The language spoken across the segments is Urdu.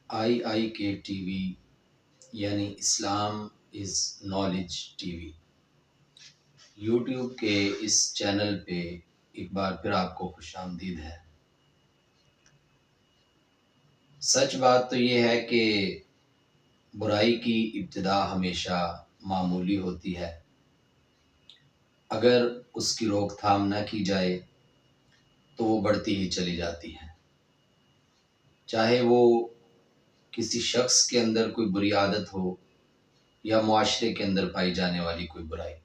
کے ٹی وی یعنی اسلام is knowledge T V YouTube کے اس چینل پہ ایک بار پھر آپ کو خوش آمدید ہے۔ سچ بات تو یہ ہے کہ برائی کی ابتدا ہمیشہ معمولی ہوتی ہے، اگر اس کی روک تھام نہ کی جائے تو وہ بڑھتی ہی چلی جاتی ہے، چاہے وہ کسی شخص کے اندر کوئی بری عادت ہو یا معاشرے کے اندر پائی جانے والی کوئی برائی۔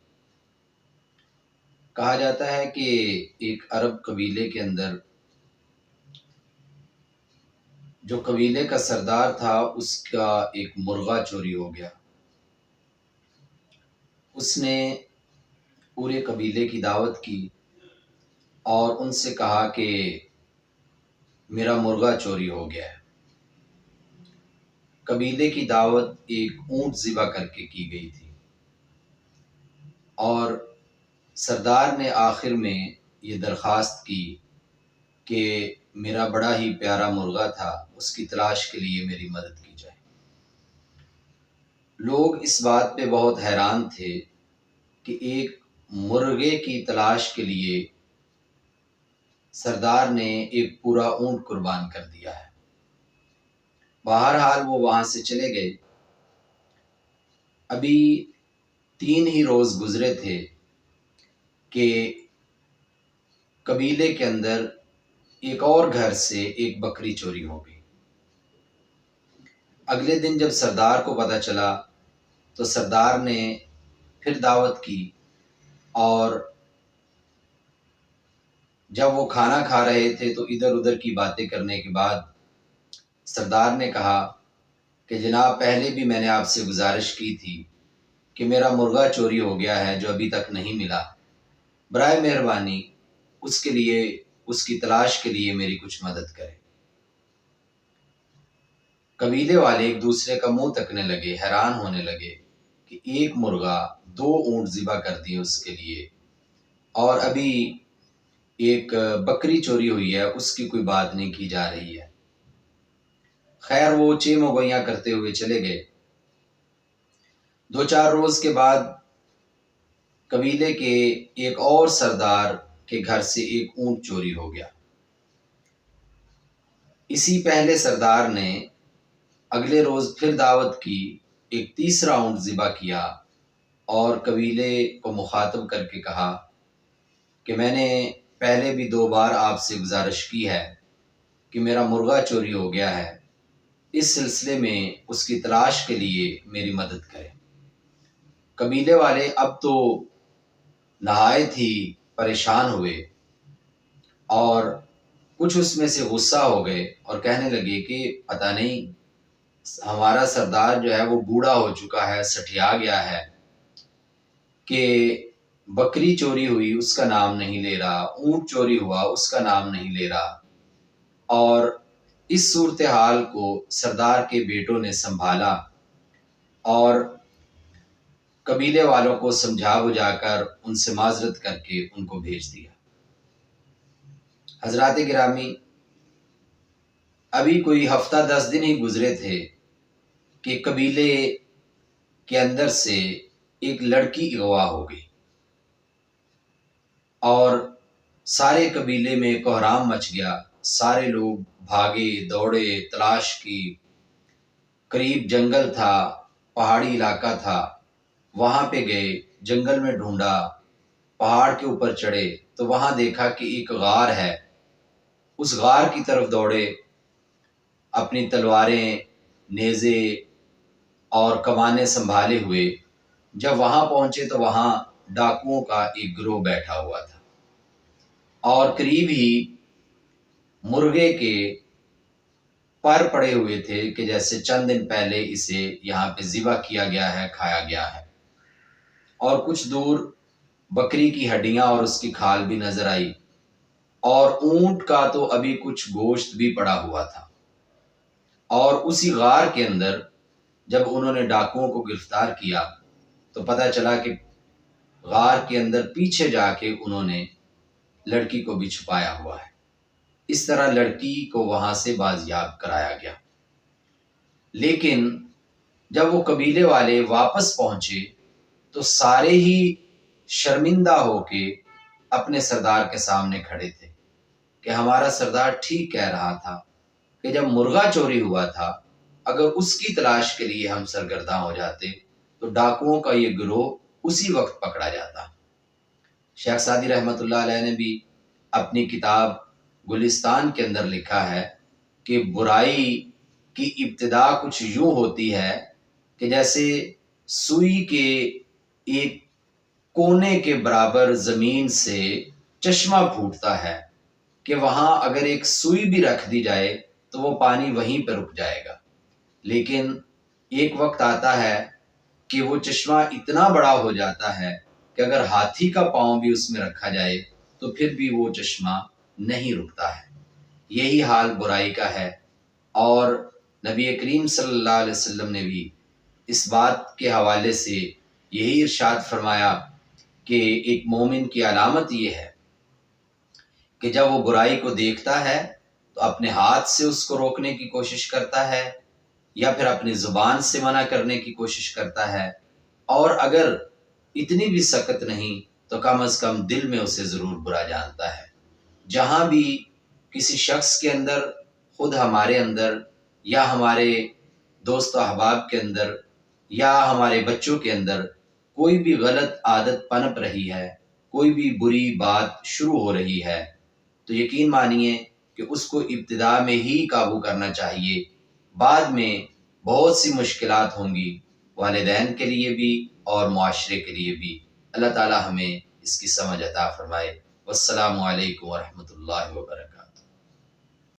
کہا جاتا ہے کہ ایک عرب قبیلے کے اندر جو قبیلے کا سردار تھا اس کا ایک مرغا چوری ہو گیا۔ اس نے پورے قبیلے کی دعوت کی اور ان سے کہا کہ میرا مرغا چوری ہو گیا ہے۔ قبیلے کی دعوت ایک اونٹ ذبح کر کے کی گئی تھی اور سردار نے آخر میں یہ درخواست کی کہ میرا بڑا ہی پیارا مرغا تھا، اس کی تلاش کے لیے میری مدد کی جائے۔ لوگ اس بات پہ بہت حیران تھے کہ ایک مرغے کی تلاش کے لیے سردار نے ایک پورا اونٹ قربان کر دیا ہے۔ بہرحال وہ وہاں سے چلے گئے۔ ابھی 3 ہی روز گزرے تھے کہ قبیلے کے اندر ایک اور گھر سے ایک بکری چوری ہو گئی۔ اگلے دن جب سردار کو پتہ چلا تو سردار نے پھر دعوت کی اور جب وہ کھانا کھا رہے تھے تو ادھر ادھر کی باتیں کرنے کے بعد سردار نے کہا کہ جناب، پہلے بھی میں نے آپ سے گزارش کی تھی کہ میرا مرغا چوری ہو گیا ہے جو ابھی تک نہیں ملا، برائے مہربانی اس کے لیے، اس کی تلاش کے لیے میری کچھ مدد کرے۔ قبیلے والے ایک دوسرے کا منہ تکنے لگے، حیران ہونے لگے کہ ایک مرغا 2 اونٹ ذبح کر دیے اس کے لیے، اور ابھی ایک بکری چوری ہوئی ہے، اس کی کوئی بات نہیں کی جا رہی ہے۔ خیر وہ چیم و گویاں کرتے ہوئے چلے گئے۔ 2-4 روز کے بعد قبیلے کے ایک اور سردار کے گھر سے ایک اونٹ چوری ہو گیا۔ اسی پہلے سردار نے اگلے روز پھر دعوت کی، ایک تیسرا اونٹ ذبح کیا اور قبیلے کو مخاطب کر کے کہا کہ میں نے پہلے بھی 2 بار آپ سے گزارش کی ہے کہ میرا مرغا چوری ہو گیا ہے، اس سلسلے میں اس کی تلاش کے لیے میری مدد کریں۔ قبیلے والے اب تو نہایت ہی پریشان ہوئے اور کچھ اس میں سے غصہ ہو گئے اور کہنے لگے کہ پتہ نہیں ہمارا سردار جو ہے وہ بوڑھا ہو چکا ہے، سٹھیا گیا ہے کہ بکری چوری ہوئی اس کا نام نہیں لے رہا، اونٹ چوری ہوا اس کا نام نہیں لے رہا۔ اور اس صورتحال کو سردار کے بیٹوں نے سنبھالا اور قبیلے والوں کو سمجھا بجھا کر ان سے معذرت کر کے ان کو بھیج دیا۔ حضرات گرامی، ابھی کوئی ہفتہ 10 دن ہی گزرے تھے کہ قبیلے کے اندر سے ایک لڑکی اغوا ہو گئی اور سارے قبیلے میں کوہرام مچ گیا۔ سارے لوگ بھاگے دوڑے، تلاش کی، قریب جنگل تھا، پہاڑی علاقہ تھا، وہاں پہ گئے، جنگل میں ڈھونڈا، پہاڑ کے اوپر چڑھے تو وہاں دیکھا کہ ایک غار ہے۔ اس غار کی طرف دوڑے، اپنی تلواریں، نیزے اور کمانیں سنبھالے ہوئے۔ جب وہاں پہنچے تو وہاں ڈاکوؤں کا ایک گروہ بیٹھا ہوا تھا اور قریب ہی مرغے کے پر پڑے ہوئے تھے کہ جیسے چند دن پہلے اسے یہاں پہ ذبح کیا گیا ہے، کھایا گیا ہے، اور کچھ دور بکری کی ہڈیاں اور اس کی کھال بھی نظر آئی، اور اونٹ کا تو ابھی کچھ گوشت بھی پڑا ہوا تھا۔ اور اسی غار کے اندر جب انہوں نے ڈاکوؤں کو گرفتار کیا تو پتہ چلا کہ غار کے اندر پیچھے جا کے انہوں نے لڑکی کو بھی چھپایا ہوا ہے۔ اس طرح لڑکی کو وہاں سے بازیاب کرایا گیا۔ لیکن جب وہ قبیلے والے واپس پہنچے تو سارے ہی شرمندہ ہو کے اپنے سردار کے سامنے کھڑے تھے کہ ہمارا سردار ٹھیک کہہ رہا تھا کہ جب مرغا چوری ہوا تھا، اگر اس کی تلاش کے لیے ہم سرگرداں ہو جاتے تو ڈاکوؤں کا یہ گروہ اسی وقت پکڑا جاتا۔ شیخ سعدی رحمۃ اللہ علیہ نے بھی اپنی کتاب گلستان کے اندر لکھا ہے کہ برائی کی ابتدا کچھ یوں ہوتی ہے کہ جیسے سوئی کے ایک کونے کے برابر زمین سے چشمہ پھوٹتا ہے کہ وہاں اگر ایک سوئی بھی رکھ دی جائے تو وہ پانی وہیں پہ رک جائے گا، لیکن ایک وقت آتا ہے کہ وہ چشمہ اتنا بڑا ہو جاتا ہے کہ اگر ہاتھی کا پاؤں بھی اس میں رکھا جائے تو پھر بھی وہ چشمہ نہیں رکتا ہے۔ یہی حال برائی کا ہے، اور نبی کریم صلی اللہ علیہ وسلم نے بھی اس بات کے حوالے سے یہی ارشاد فرمایا کہ ایک مومن کی علامت یہ ہے کہ جب وہ برائی کو دیکھتا ہے تو اپنے ہاتھ سے اس کو روکنے کی کوشش کرتا ہے یا پھر اپنی زبان سے منع کرنے کی کوشش کرتا ہے، اور اگر اتنی بھی سخت نہیں تو کم از کم دل میں اسے ضرور برا جانتا ہے۔ جہاں بھی کسی شخص کے اندر، خود ہمارے اندر یا ہمارے دوست و احباب کے اندر یا ہمارے بچوں کے اندر کوئی بھی غلط عادت پنپ رہی ہے، کوئی بھی بری بات شروع ہو رہی ہے، تو یقین مانیے کہ اس کو ابتدا میں ہی قابو کرنا چاہیے۔ بعد میں بہت سی مشکلات ہوں گی، والدین کے لیے بھی اور معاشرے کے لیے بھی۔ اللہ تعالی ہمیں اس کی سمجھ عطا فرمائے۔ والسلام علیکم ورحمۃ اللہ وبرکاتہ۔